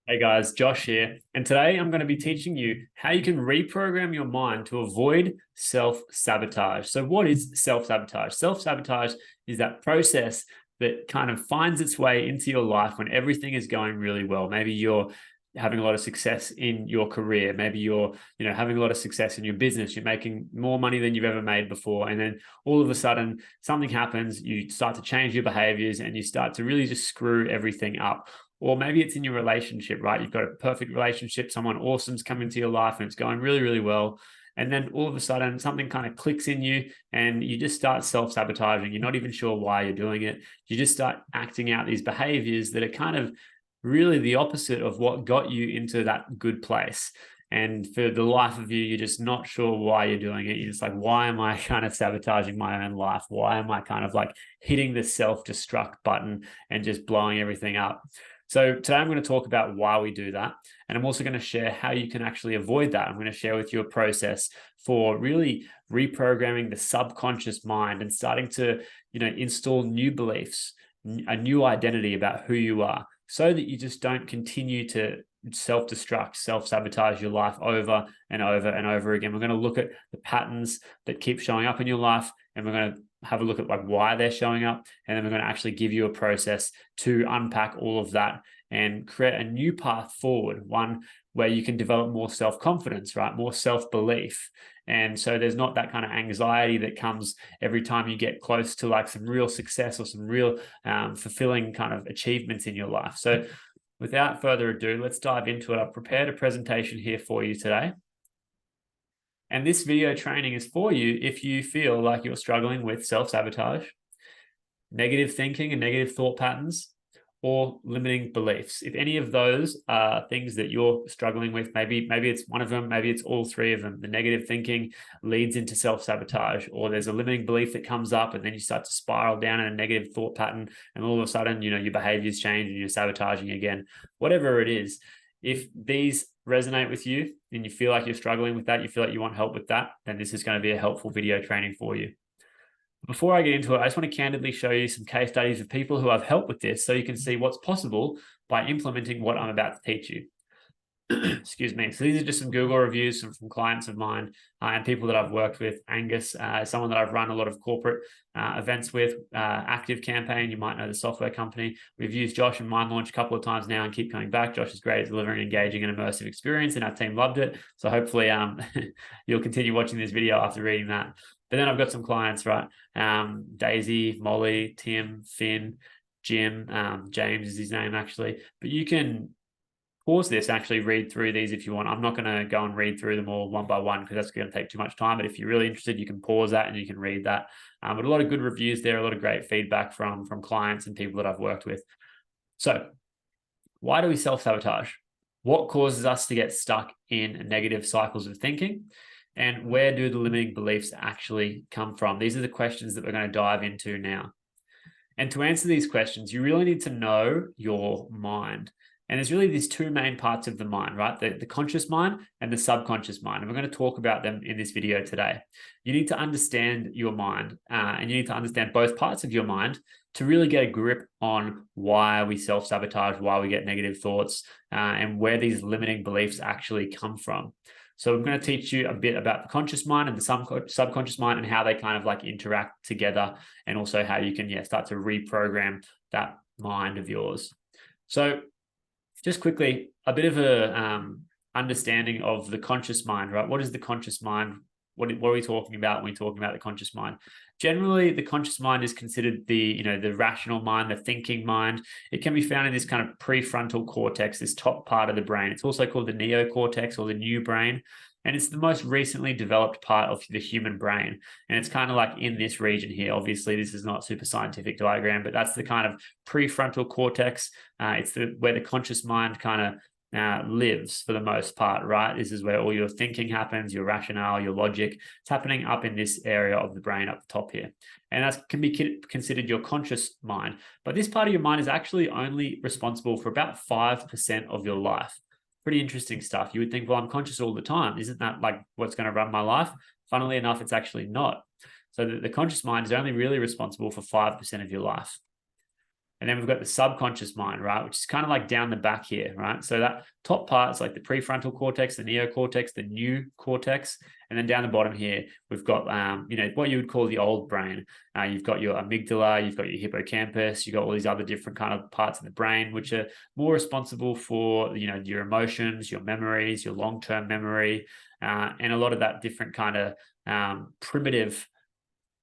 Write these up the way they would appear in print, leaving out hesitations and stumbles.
Hey guys, Josh here. And today I'm going to be teaching you how you can reprogram your mind to avoid self-sabotage. So what is self-sabotage? Self-sabotage is that process that kind of finds its way into your life when everything is going really well. Maybe you're having a lot of success in your career. Maybe you're, having a lot of success in your business. You're making more money than you've ever made before. And then all of a sudden something happens, you start to change your behaviors and you start to really just screw everything up. Or maybe it's in your relationship, right? You've got a perfect relationship, someone awesome's come into your life and it's going really, really well. And then all of a sudden something kind of clicks in you and you just start self-sabotaging. You're not even sure why you're doing it. You just start acting out these behaviors that are kind of really the opposite of what got you into that good place. And for the life of you, you're just not sure why you're doing it. You're just like, why am I kind of sabotaging my own life? Why am I kind of like hitting the self-destruct button and just blowing everything up? So today I'm going to talk about why we do that. And I'm also going to share how you can actually avoid that. I'm going to share with you a process for really reprogramming the subconscious mind and starting to, install new beliefs, a new identity about who you are, so that you just don't continue to self-destruct, self-sabotage your life over and over and over again. We're going to look at the patterns that keep showing up in your life, and we're going to have a look at like why they're showing up, and then we're going to actually give you a process to unpack all of that and create a new path forward, one where you can develop more self-confidence, right? More self-belief. And so there's not that kind of anxiety that comes every time you get close to like some real success or some real fulfilling kind of achievements in your life. So without further ado, let's dive into it. I've prepared a presentation here for you today. And this video training is for you if you feel like you're struggling with self-sabotage, negative thinking and negative thought patterns, or limiting beliefs. If any of those are things that you're struggling with, maybe it's one of them, maybe it's all three of them. The negative thinking leads into self-sabotage, or there's a limiting belief that comes up and then you start to spiral down in a negative thought pattern, and all of a sudden, your behaviors change and you're sabotaging again. Whatever it is, if these resonate with you and you feel like you're struggling with that, you feel like you want help with that, then this is going to be a helpful video training for you. Before I get into it, I just want to candidly show you some case studies of people who have helped with this so you can see what's possible by implementing what I'm about to teach you. Excuse me. So these are just some Google reviews from clients of mine and people that I've worked with. Angus, someone that I've run a lot of corporate events with. Active Campaign, you might know the software company. We've used Josh and Mind Launch a couple of times now and keep coming back. Josh is great at delivering engaging and immersive experience, and our team loved it. So hopefully you'll continue watching this video after reading that. But then I've got some clients, right? Daisy, Molly, Tim, Finn, Jim, James is his name actually. But you can pause this and actually read through these if you want. I'm not going to go and read through them all one by one because that's going to take too much time. But if you're really interested, you can pause that and you can read that. But a lot of good reviews there, a lot of great feedback from clients and people that I've worked with. So why do we self-sabotage? What causes us to get stuck in negative cycles of thinking? And where do the limiting beliefs actually come from? These are the questions that we're going to dive into now. And to answer these questions, you really need to know your mind. And there's really these two main parts of the mind, right? The conscious mind and the subconscious mind. And we're going to talk about them in this video today. You need to understand your mind and you need to understand both parts of your mind to really get a grip on why we self-sabotage, why we get negative thoughts, and where these limiting beliefs actually come from. So I'm going to teach you a bit about the conscious mind and the subconscious mind and how they kind of like interact together, and also how you can start to reprogram that mind of yours. So just quickly, a bit of a understanding of the conscious mind, right? What is the conscious mind? What are we talking about when we're talking about the conscious mind? Generally, the conscious mind is considered the rational mind, the thinking mind. It can be found in this kind of prefrontal cortex, this top part of the brain. It's also called the neocortex or the new brain. And it's the most recently developed part of the human brain. And it's kind of like in this region here. Obviously, this is not super scientific diagram, but that's the kind of prefrontal cortex. It's where the conscious mind kind of lives for the most part, right? This is where all your thinking happens, your rationale, your logic. It's happening up in this area of the brain up the top here. And that can be considered your conscious mind. But this part of your mind is actually only responsible for about 5% of your life. Pretty interesting stuff. You would think, well, I'm conscious all the time. Isn't that like what's going to run my life? Funnily enough, it's actually not. So the conscious mind is only really responsible for 5% of your life. And then we've got the subconscious mind, right, which is kind of like down the back here, right? So that top part is like the prefrontal cortex, the neocortex, the new cortex. And then down the bottom here, we've got, what you would call the old brain. You've got your amygdala, you've got your hippocampus, you've got all these other different kind of parts of the brain, which are more responsible for, your emotions, your memories, your long-term memory, and a lot of that different kind of primitive,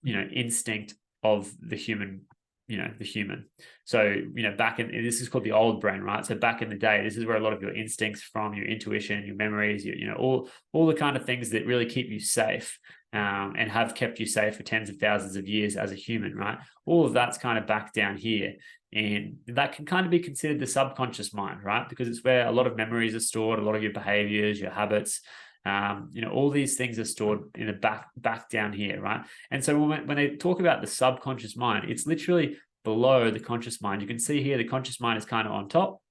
instinct of the human. The human. So, this is called the old brain, right? So back in the day, this is where a lot of your instincts from, your intuition, your memories, all the kind of things that really keep you safe, and have kept you safe for tens of thousands of years as a human, right? All of that's kind of back down here. And that can kind of be considered the subconscious mind, right? Because it's where a lot of memories are stored, a lot of your behaviors, your habits, all these things are stored in the back down here, right? And so when they talk about the subconscious mind, it's literally below the conscious mind. You can see here the conscious mind is kind of on top,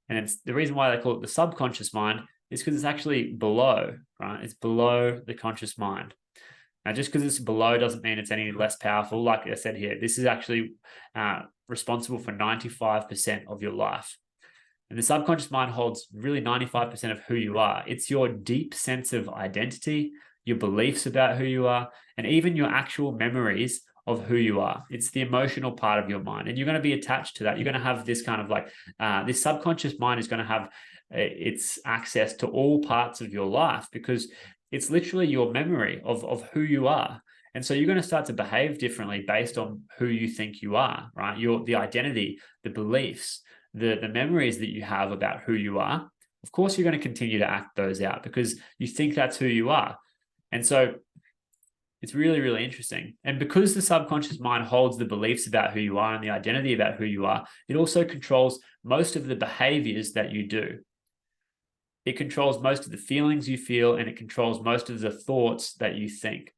and it's the reason why they call it the subconscious mind is because it's actually below, right? It's below the conscious mind. Now, just because it's below doesn't mean it's any less powerful. Like I said here, this is actually responsible for 95% of your life. And the subconscious mind holds really 95% of who you are. It's your deep sense of identity, your beliefs about who you are, and even your actual memories of who you are. It's the emotional part of your mind. And you're going to be attached to that. You're going to have this kind of like, this subconscious mind is going to have its access to all parts of your life, because it's literally your memory of who you are. And so you're going to start to behave differently based on who you think you are, right? The identity, the beliefs, the memories that you have about who you are. Of course, you're going to continue to act those out because you think that's who you are. And so it's really, really interesting. And because the subconscious mind holds the beliefs about who you are and the identity about who you are, it also controls most of the behaviors that you do. It controls most of the feelings you feel, and it controls most of the thoughts that you think.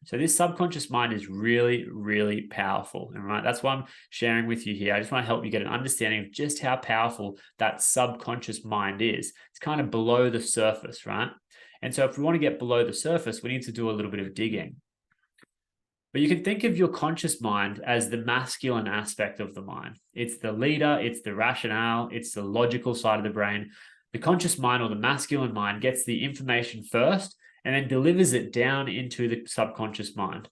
So this subconscious mind is really, really powerful. And right, that's why I'm sharing with you here. I just want to help you get an understanding of just how powerful that subconscious mind is. It's kind of below the surface, right? And so if we want to get below the surface, we need to do a little bit of digging. But you can think of your conscious mind as the masculine aspect of the mind. It's the leader, it's the rationale, it's the logical side of the brain. The conscious mind, or the masculine mind, gets the information first and then delivers it down into the subconscious mind.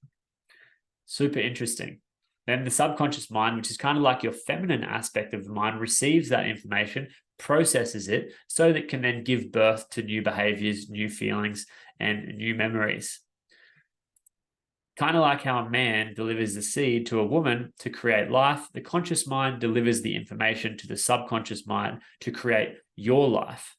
Super interesting. Then the subconscious mind, which is kind of like your feminine aspect of the mind, receives that information, processes it, so that it can then give birth to new behaviors, new feelings, and new memories. Kind of like how a man delivers the seed to a woman to create life, the conscious mind delivers the information to the subconscious mind to create your life.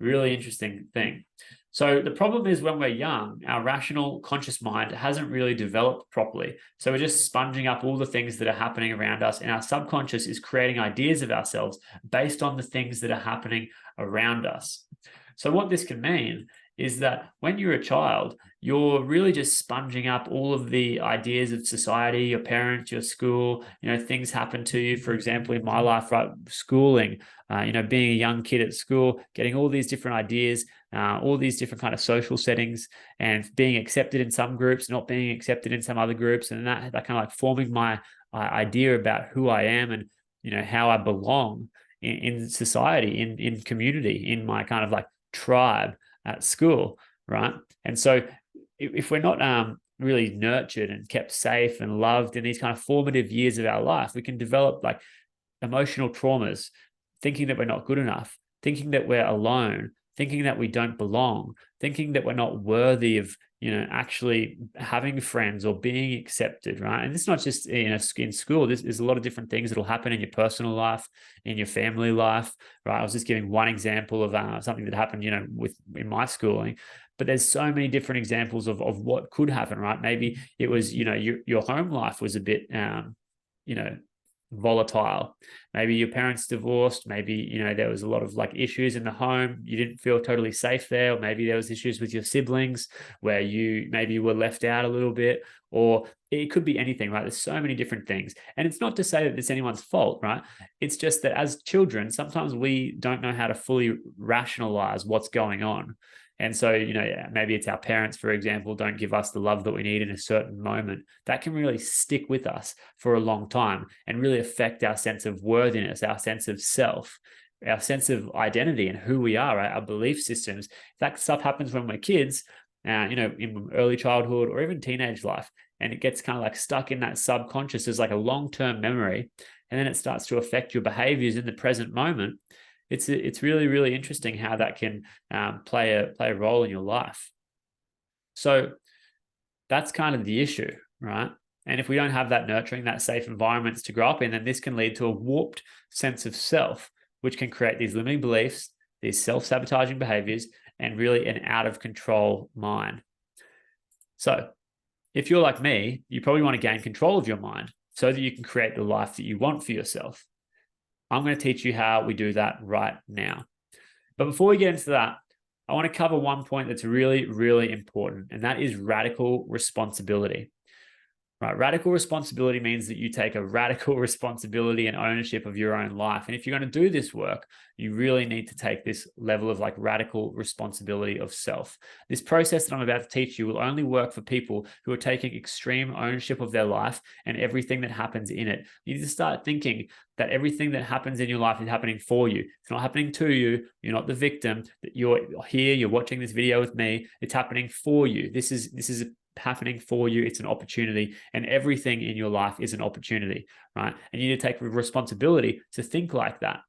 Really interesting thing. So the problem is, when we're young, our rational conscious mind hasn't really developed properly. So we're just sponging up all the things that are happening around us, and our subconscious is creating ideas of ourselves based on the things that are happening around us. So what this can mean is that when you're a child, you're really just sponging up all of the ideas of society, your parents, your school, things happen to you. For example, in my life, right, schooling, being a young kid at school, getting all these different ideas, all these different kind of social settings, and being accepted in some groups, not being accepted in some other groups. And that kind of like forming my idea about who I am and, how I belong in society, in community, in my kind of like tribe at school, right? And so if we're not really nurtured and kept safe and loved in these kind of formative years of our life, we can develop like emotional traumas, thinking that we're not good enough, thinking that we're alone, thinking that we don't belong, thinking that we're not worthy of, actually having friends or being accepted, right? And it's not just in school. There's a lot of different things that will happen in your personal life, in your family life, right? I was just giving one example of something that happened, in my schooling. But there's so many different examples of what could happen, right? Maybe it was, your home life was a bit, volatile. Maybe your parents divorced. Maybe, there was a lot of like issues in the home. You didn't feel totally safe there. Or maybe there was issues with your siblings where you maybe were left out a little bit, or it could be anything, right? There's so many different things. And it's not to say that it's anyone's fault, right? It's just that as children, sometimes we don't know how to fully rationalize what's going on. And so, maybe it's our parents, for example, don't give us the love that we need in a certain moment. That can really stick with us for a long time and really affect our sense of worthiness, our sense of self, our sense of identity and who we are, right? Our belief systems. That stuff happens when we're kids, in early childhood or even teenage life. And it gets kind of like stuck in that subconscious as like a long-term memory. And then it starts to affect your behaviors in the present moment. It's really, really interesting how that can play a role in your life. So that's kind of the issue, right? And if we don't have that nurturing, that safe environments to grow up in, then this can lead to a warped sense of self, which can create these limiting beliefs, these self-sabotaging behaviors, and really an out of control mind. So if you're like me, you probably want to gain control of your mind so that you can create the life that you want for yourself. I'm going to teach you how we do that right now. But before we get into that, I want to cover one point that's really, really important, and that is radical responsibility. Right? Radical responsibility means that you take a radical responsibility and ownership of your own life. And if you're going to do this work, you really need to take this level of like radical responsibility of self. This process that I'm about to teach you will only work for people who are taking extreme ownership of their life and everything that happens in it. You need to start thinking that everything that happens in your life is happening for you. It's not happening to you. You're not the victim. That you're here, you're watching this video with me. It's happening for you. This is happening for you. It's an opportunity, and everything in your life is an opportunity, right? And you need to take responsibility to think like that.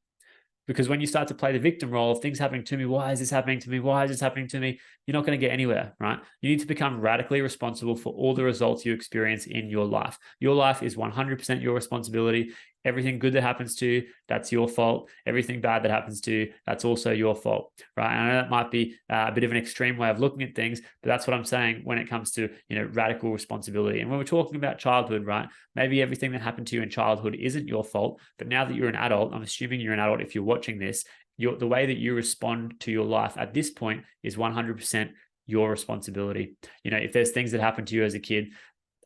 Because when you start to play the victim role of things happening to me, why is this happening to me? Why is this happening to me? You're not going to get anywhere, right? You need to become radically responsible for all the results you experience in your life. Your life is 100% your responsibility. Everything good that happens to you, that's your fault. Everything bad that happens to you, that's also your fault, right? And I know that might be a bit of an extreme way of looking at things, but that's what I'm saying when it comes to, radical responsibility. And when we're talking about childhood, right? Maybe everything that happened to you in childhood isn't your fault, but now that you're an adult, I'm assuming you're an adult if you're watching this, the way that you respond to your life at this point is 100% your responsibility. If there's things that happen to you as a kid,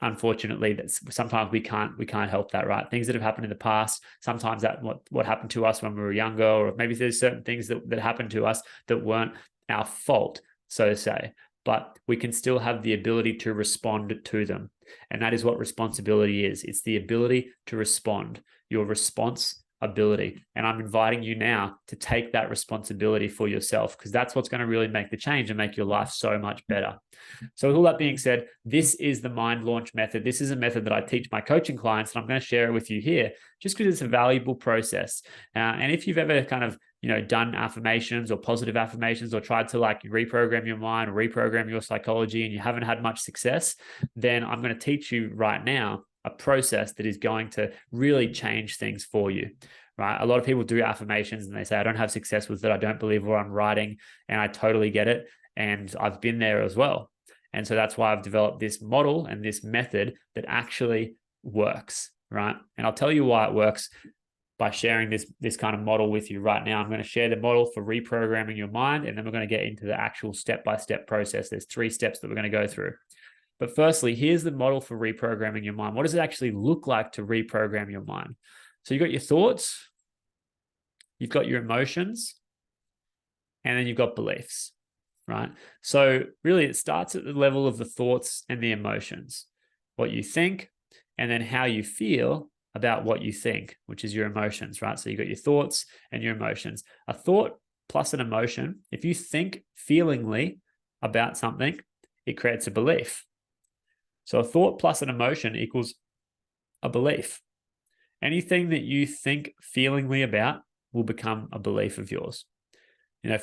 unfortunately, that's sometimes we can't help that, right? Things that have happened in the past, sometimes that what happened to us when we were younger, or maybe there's certain things that happened to us that weren't our fault, so to say, but we can still have the ability to respond to them. And that is what responsibility is. It's the ability to respond, your response ability. And I'm inviting you now to take that responsibility for yourself, because that's what's going to really make the change and make your life so much better. So with all that being said, this is the mind launch method. This is a method that I teach my coaching clients, and I'm going to share it with you here just because it's a valuable process. And if you've ever kind of done affirmations or positive affirmations, or tried to like reprogram your mind or reprogram your psychology and you haven't had much success, then I'm going to teach you right now a process that is going to really change things for you, right? A lot of people do affirmations and they say, I don't have success with it. I don't believe what I'm writing. And I totally get it. And I've been there as well. And so that's why I've developed this model and this method that actually works, right? And I'll tell you why it works by sharing this kind of model with you right now. I'm going to share the model for reprogramming your mind, and then we're going to get into the actual step-by-step process. There's 3 steps that we're going to go through. But firstly, here's the model for reprogramming your mind. What does it actually look like to reprogram your mind? So you've got your thoughts, you've got your emotions, and then you've got beliefs, right? So really it starts at the level of the thoughts and the emotions, what you think, and then how you feel about what you think, which is your emotions, right? So you've got your thoughts and your emotions. A thought plus an emotion, if you think feelingly about something, it creates a belief. So a thought plus an emotion equals a belief. Anything that you think feelingly about will become a belief of yours.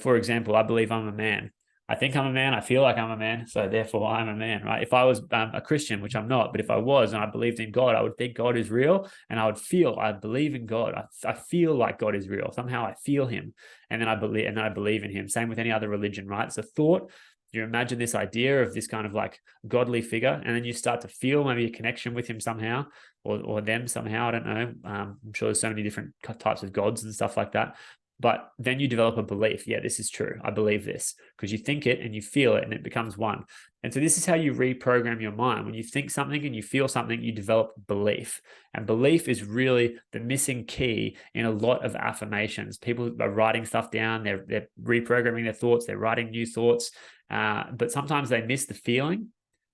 For example, I believe I'm a man. I think I'm a man. I feel like I'm a man. So therefore I'm a man, right? If I was a Christian, which I'm not, but if I was and I believed in God, I would think God is real, and I believe in God. I feel like God is real. Somehow I feel him, and then I believe in him. Same with any other religion, right? It's a thought. You imagine this idea of this kind of like godly figure, and then you start to feel maybe a connection with him somehow, or them somehow. I don't know. I'm sure there's so many different types of gods and stuff like that. But then you develop a belief. Yeah, this is true. I believe this, because you think it and you feel it and it becomes one. And so this is how you reprogram your mind. When you think something and you feel something, you develop belief. And belief is really the missing key in a lot of affirmations. People are writing stuff down, they're reprogramming their thoughts, they're writing new thoughts, but sometimes they miss the feeling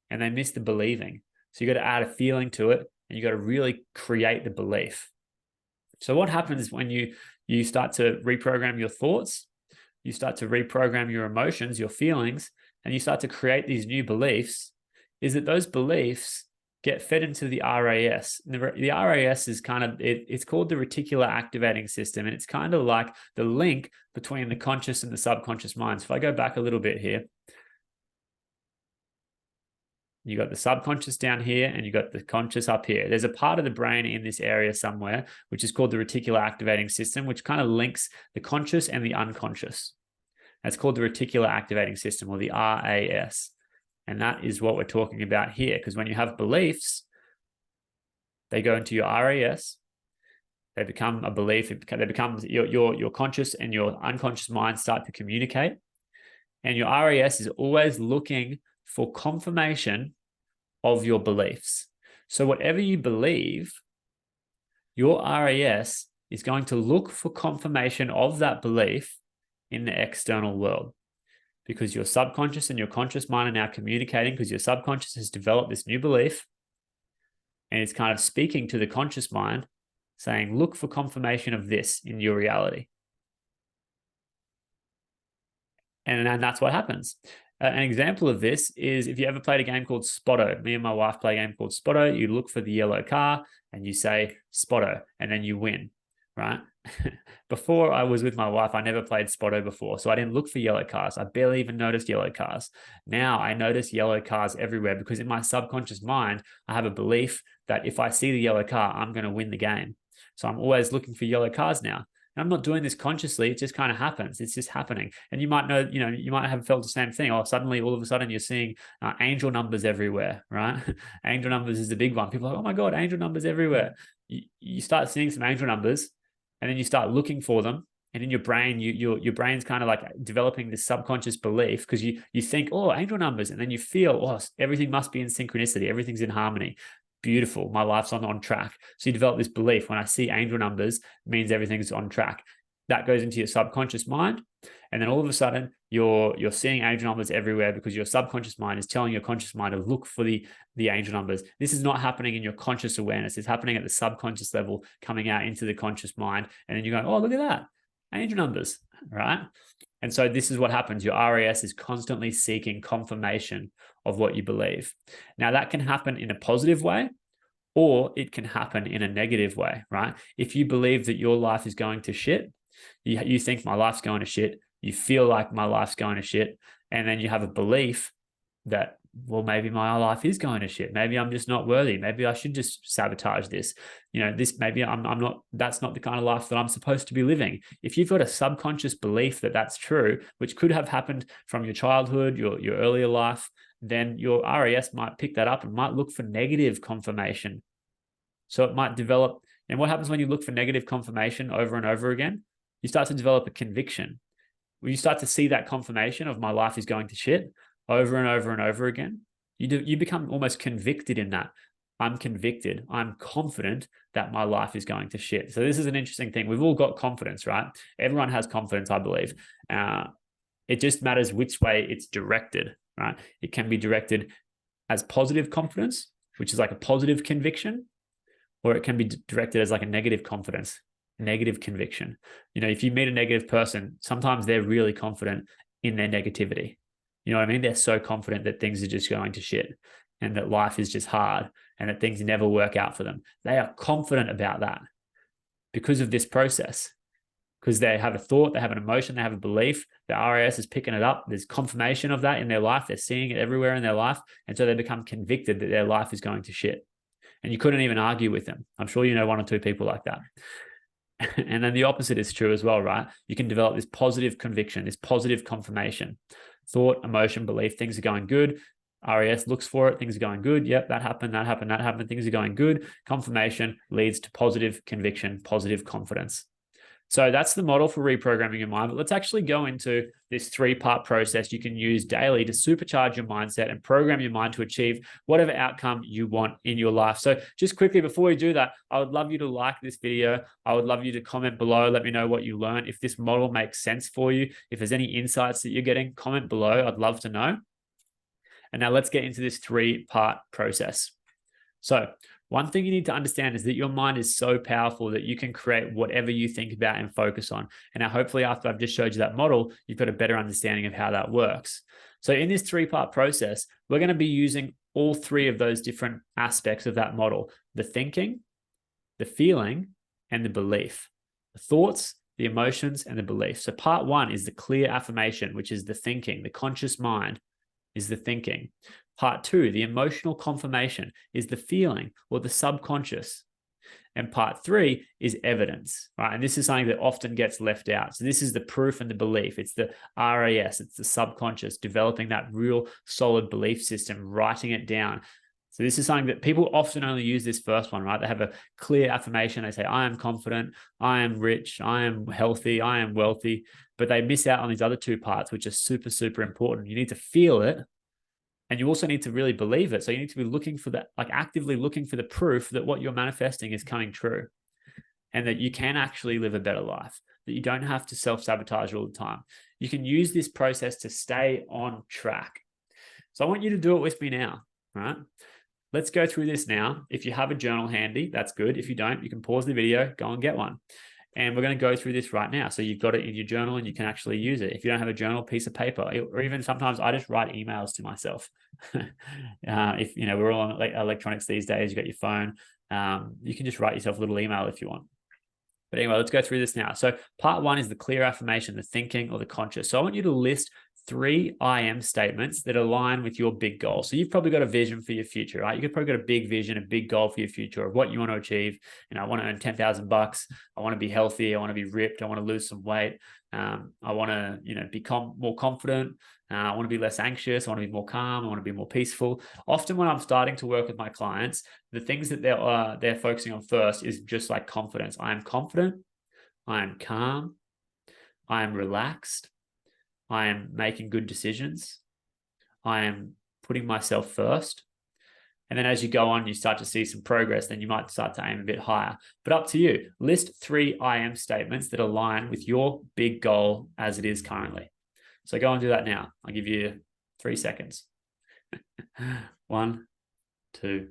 and they miss the believing. So you got to add a feeling to it, and you got to really create the belief. So what happens when you start to reprogram your thoughts, you start to reprogram your emotions, your feelings, and you start to create these new beliefs, is that those beliefs get fed into the RAS. And the RAS is kind of, it's called the reticular activating system, and it's kind of like the link between the conscious and the subconscious minds. If I go back a little bit here, you got the subconscious down here and you got the conscious up here. There's a part of the brain in this area somewhere, which is called the reticular activating system, which kind of links the conscious and the unconscious. That's called the reticular activating system, or the RAS. And that is what we're talking about here, because when you have beliefs, they go into your RAS, they become a belief, they become your conscious and your unconscious mind start to communicate. And your RAS is always looking for confirmation of your beliefs. So whatever you believe, your RAS is going to look for confirmation of that belief in the external world, because your subconscious and your conscious mind are now communicating, because your subconscious has developed this new belief and it's kind of speaking to the conscious mind saying, look for confirmation of this in your reality. And that's what happens. An example of this is if you ever played a game called Spotto. Me and my wife play a game called Spotto. You look for the yellow car and you say Spotto, and then you win, right? Before I was with my wife, I never played Spotto before, so I didn't look for yellow cars. I barely even noticed yellow cars. Now I notice yellow cars everywhere, because in my subconscious mind, I have a belief that if I see the yellow car, I'm going to win the game. So I'm always looking for yellow cars now. I'm not doing this consciously. It just kind of happens. It's just happening. And you might know, you might have felt the same thing. Or suddenly, all of a sudden, you're seeing angel numbers everywhere, right? Angel numbers is the big one. People are like, oh my God, angel numbers everywhere. You start seeing some angel numbers, and then you start looking for them. And in your brain, your brain's kind of like developing this subconscious belief, because you think, oh, angel numbers. And then you feel, oh, everything must be in synchronicity. Everything's in harmony. Beautiful, my life's on track. So you develop this belief, when I see angel numbers, means everything's on track. That goes into your subconscious mind, and then all of a sudden you're seeing angel numbers everywhere, because your subconscious mind is telling your conscious mind to look for the angel numbers. This is not happening in your conscious awareness. It's happening at the subconscious level, coming out into the conscious mind, and then you're going, oh, look at that, angel numbers, right? And so this is what happens. Your RAS is constantly seeking confirmation of what you believe. Now, that can happen in a positive way, or it can happen in a negative way, right? If you believe that your life is going to shit, you think my life's going to shit, you feel like my life's going to shit, and then you have a belief that, well, maybe my life is going to shit. Maybe I'm just not worthy. Maybe I should just sabotage this. Maybe I'm not, that's not the kind of life that I'm supposed to be living. If you've got a subconscious belief that that's true, which could have happened from your childhood, your earlier life, then your RAS might pick that up and might look for negative confirmation. So it might develop. And what happens when you look for negative confirmation over and over again? You start to develop a conviction. When you start to see that confirmation of my life is going to shit over and over and over again, you become almost convicted in that. I'm convicted. I'm confident that my life is going to shit. So this is an interesting thing. We've all got confidence, right? Everyone has confidence, I believe. It just matters which way it's directed, right? It can be directed as positive confidence, which is like a positive conviction, or it can be directed as like a negative confidence, negative conviction. If you meet a negative person, sometimes they're really confident in their negativity. You know what I mean? They're so confident that things are just going to shit and that life is just hard and that things never work out for them. They are confident about that because of this process, because they have a thought, they have an emotion, they have a belief. The RAS is picking it up. There's confirmation of that in their life. They're seeing it everywhere in their life. And so they become convicted that their life is going to shit. And you couldn't even argue with them. I'm sure you know one or two people like that. And then the opposite is true as well, right? You can develop this positive conviction, this positive confirmation. Thought, emotion, belief, things are going good. RAS looks for it. Things are going good. Yep, that happened, that happened, that happened. Things are going good. Confirmation leads to positive conviction, positive confidence. So that's the model for reprogramming your mind. But let's actually go into this 3-part process you can use daily to supercharge your mindset and program your mind to achieve whatever outcome you want in your life. So just quickly, before we do that, I would love you to like this video. I would love you to comment below. Let me know what you learned. If this model makes sense for you, if there's any insights that you're getting, comment below. I'd love to know. And now let's get into this 3-part process. So one thing you need to understand is that your mind is so powerful that you can create whatever you think about and focus on. And now hopefully after I've just showed you that model, you've got a better understanding of how that works. So in this 3-part process, we're going to be using all 3 of those different aspects of that model: the thinking, the feeling, and the belief. The thoughts, the emotions, and the belief. So part 1 is the clear affirmation, which is the thinking. The conscious mind is the thinking. Part 2, the emotional confirmation, is the feeling or the subconscious. And part 3 is evidence, right? And this is something that often gets left out. So this is the proof and the belief. It's the RAS, it's the subconscious, developing that real solid belief system, writing it down. So this is something that people often only use this first one, right? They have a clear affirmation. They say, I am confident, I am rich, I am healthy, I am wealthy, but they miss out on these other 2 parts, which are super, super important. You need to feel it. And you also need to really believe it. So you need to be looking for that, like actively looking for the proof that what you're manifesting is coming true and that you can actually live a better life, that you don't have to self-sabotage all the time. You can use this process to stay on track. So I want you to do it with me now, right? Let's go through this now. If you have a journal handy, that's good. If you don't, you can pause the video, go and get one. And we're going to go through this right now. So you've got it in your journal and you can actually use it. If you don't have a journal, piece of paper, or even sometimes I just write emails to myself. If you know, we're all on electronics these days, you got your phone. You can just write yourself a little email if you want. But anyway, let's go through this now. So part 1 is the clear affirmation, the thinking or the conscious. So I want you to list 3 I am statements that align with your big goal. So you've probably got a vision for your future, right? You've probably got a big vision, a big goal for your future of what you want to achieve. You know, I want to earn $10,000. I want to be healthy. I want to be ripped. I want to lose some weight. I want to, you know, become more confident. I want to be less anxious. I want to be more calm. I want to be more peaceful. Often when I'm starting to work with my clients, the things that they're focusing on first is just like confidence. I am confident. I am calm. I am relaxed. I am making good decisions. I am putting myself first. And then as you go on, you start to see some progress, then you might start to aim a bit higher. But up to you. List 3 I am statements that align with your big goal as it is currently. So go and do that now. I'll give you 3 seconds. 1, 2,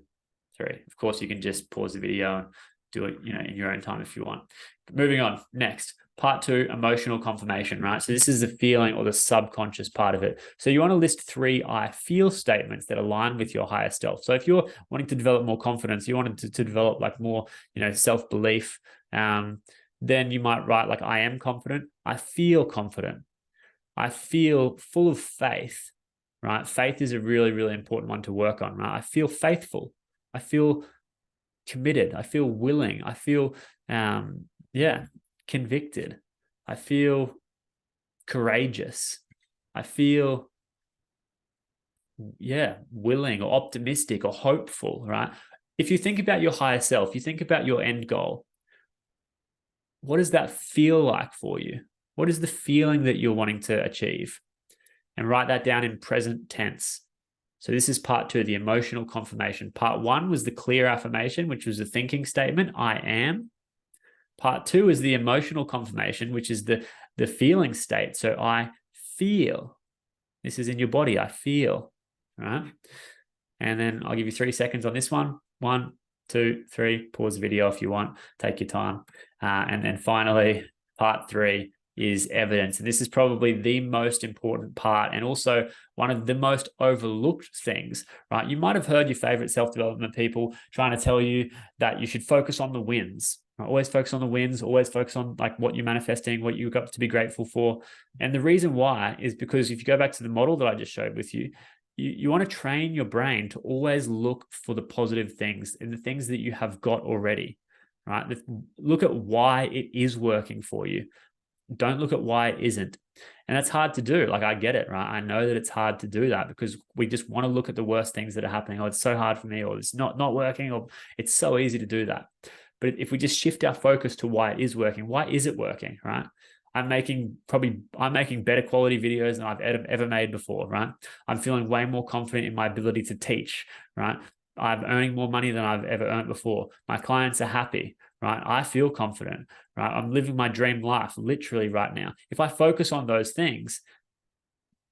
3. Of course, you can just pause the video and do it, you know, in your own time if you want. But moving on. Next. Part 2, emotional confirmation, right? So this is the feeling or the subconscious part of it. So you want to list 3 I feel statements that align with your higher self. So if you're wanting to develop more confidence, you want to develop like more, you know, self-belief, then you might write like, I am confident. I feel confident. I feel full of faith, right? Faith is a really, really important one to work on, right? I feel faithful. I feel committed. I feel willing. I feel, convicted. I feel courageous. I feel, willing or optimistic or hopeful, right? If you think about your higher self, you think about your end goal, what does that feel like for you? What is the feeling that you're wanting to achieve? And write that down in present tense. So this is part 2, the emotional confirmation. Part 1 was the clear affirmation, which was the thinking statement, I am. Part 2 is the emotional confirmation, which is the feeling state. So I feel. This is in your body. I feel, right? And then I'll give you 3 seconds on this one. 1, 2, 3. Pause the video if you want. Take your time. And then finally, part 3 is evidence. And this is probably the most important part and also one of the most overlooked things, right? You might have heard your favorite self-development people trying to tell you that you should focus on the wins. Always focus on the wins, always focus on like what you're manifesting, what you've got to be grateful for. And the reason why is because if you go back to the model that I just showed with you, you want to train your brain to always look for the positive things and the things that you have got already, right? Look at why it is working for you. Don't look at why it isn't. And that's hard to do. Like, I get it, right? I know that it's hard to do that because we just want to look at the worst things that are happening. Oh, it's so hard for me, or it's not working, or it's so easy to do that. But if we just shift our focus to why it is working, why is it working, right? I'm making better quality videos than I've ever made before, right? I'm feeling way more confident in my ability to teach, right? I'm earning more money than I've ever earned before. My clients are happy, right? I feel confident, right? I'm living my dream life literally right now. If I focus on those things,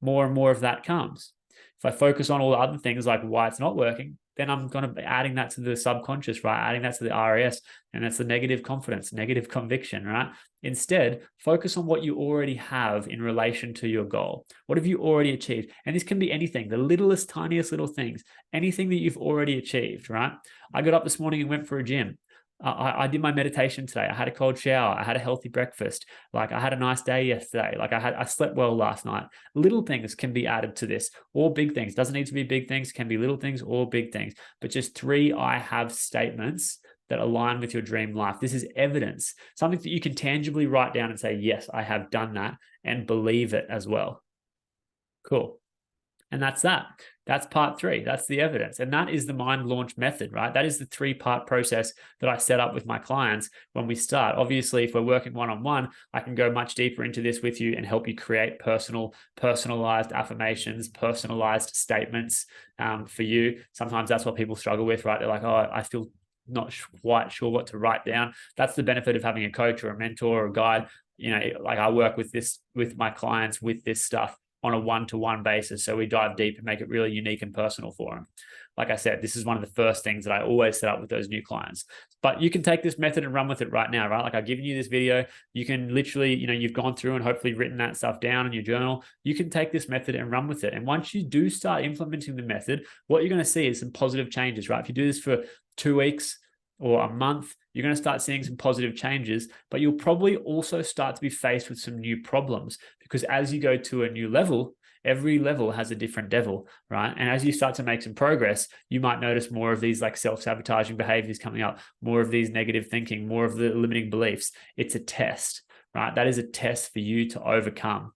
more and more of that comes. If I focus on all the other things like why it's not working, then I'm going to be adding that to the subconscious, right? Adding that to the RAS, and that's the negative confidence, negative conviction, right? Instead, focus on what you already have in relation to your goal. What have you already achieved? And this can be anything, the littlest, tiniest little things, anything that you've already achieved, right? I got up this morning and went for a gym. I did my meditation today. I had a cold shower. I had a healthy breakfast. Like I had a nice day yesterday. Like I slept well last night. Little things can be added to this, or big things. Doesn't need to be big things. Can be little things or big things. But just 3 I have statements that align with your dream life. This is evidence, something that you can tangibly write down and say, yes, I have done that, and believe it as well. Cool. And that's that. That's part 3. That's the evidence. And that is the mind launch method, right? That is the 3-part process that I set up with my clients when we start. Obviously, if we're working one-on-one, I can go much deeper into this with you and help you create personalized affirmations, personalized statements for you. Sometimes that's what people struggle with, right? They're like, oh, I feel not quite sure what to write down. That's the benefit of having a coach or a mentor or a guide. You know, like I work with my clients with this stuff on a one-to-one basis. So we dive deep and make it really unique and personal for them. Like I said, this is one of the first things that I always set up with those new clients. But you can take this method and run with it right now, right? Like I've given you this video. You can literally, you've gone through and hopefully written that stuff down in your journal. You can take this method and run with it. And once you do start implementing the method, what you're going to see is some positive changes, right? If you do this for 2 weeks or a month, you're going to start seeing some positive changes, but you'll probably also start to be faced with some new problems, because as you go to a new level, every level has a different devil, right? And as you start to make some progress, you might notice more of these like self-sabotaging behaviors coming up, more of these negative thinking, more of the limiting beliefs. It's a test, right? That is a test for you to overcome,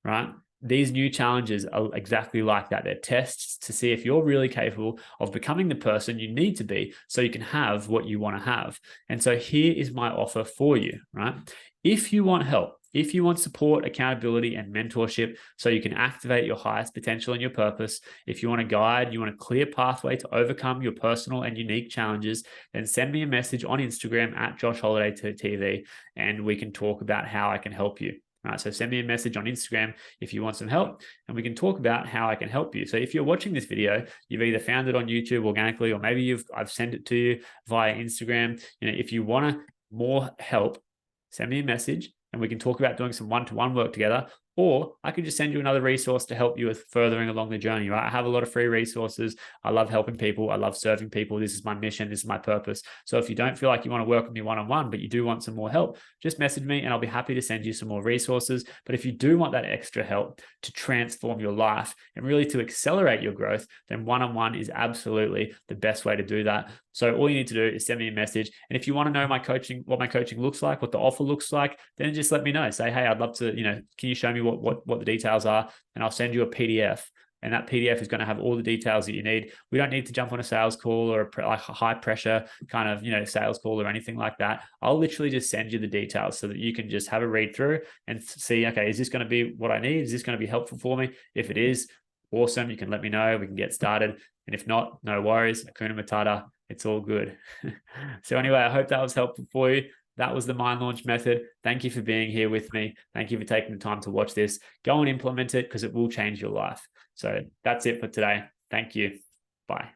right? These new challenges are exactly like that. They're tests to see if you're really capable of becoming the person you need to be so you can have what you want to have. And so here is my offer for you, right? If you want help, if you want support, accountability, and mentorship so you can activate your highest potential and your purpose, if you want a guide, you want a clear pathway to overcome your personal and unique challenges, then send me a message on Instagram at joshholidaytv, and we can talk about how I can help you. All right, so send me a message on Instagram if you want some help, and we can talk about how I can help you. So if you're watching this video, you've either found it on YouTube organically, or maybe I've sent it to you via Instagram. If you want more help, send me a message and we can talk about doing some one-to-one work together. Or I could just send you another resource to help you with furthering along the journey, right? I have a lot of free resources. I love helping people. I love serving people. This is my mission. This is my purpose. So if you don't feel like you want to work with me one-on-one, but you do want some more help, just message me and I'll be happy to send you some more resources. But if you do want that extra help to transform your life and really to accelerate your growth, then one-on-one is absolutely the best way to do that. So all you need to do is send me a message. And if you want to know what my coaching looks like, what the offer looks like, then just let me know. Say, hey, I'd love to, can you show me what the details are? And I'll send you a PDF. And that PDF is going to have all the details that you need. We don't need to jump on a sales call or a high pressure kind of, sales call or anything like that. I'll literally just send you the details so that you can just have a read through and see, okay, is this going to be what I need? Is this going to be helpful for me? If it is, awesome. You can let me know. We can get started. And if not, no worries. Hakuna Matata. It's all good. So anyway, I hope that was helpful for you. That was the mind launch method. Thank you for being here with me. Thank you for taking the time to watch this. Go and implement it because it will change your life. So that's it for today. Thank you. Bye.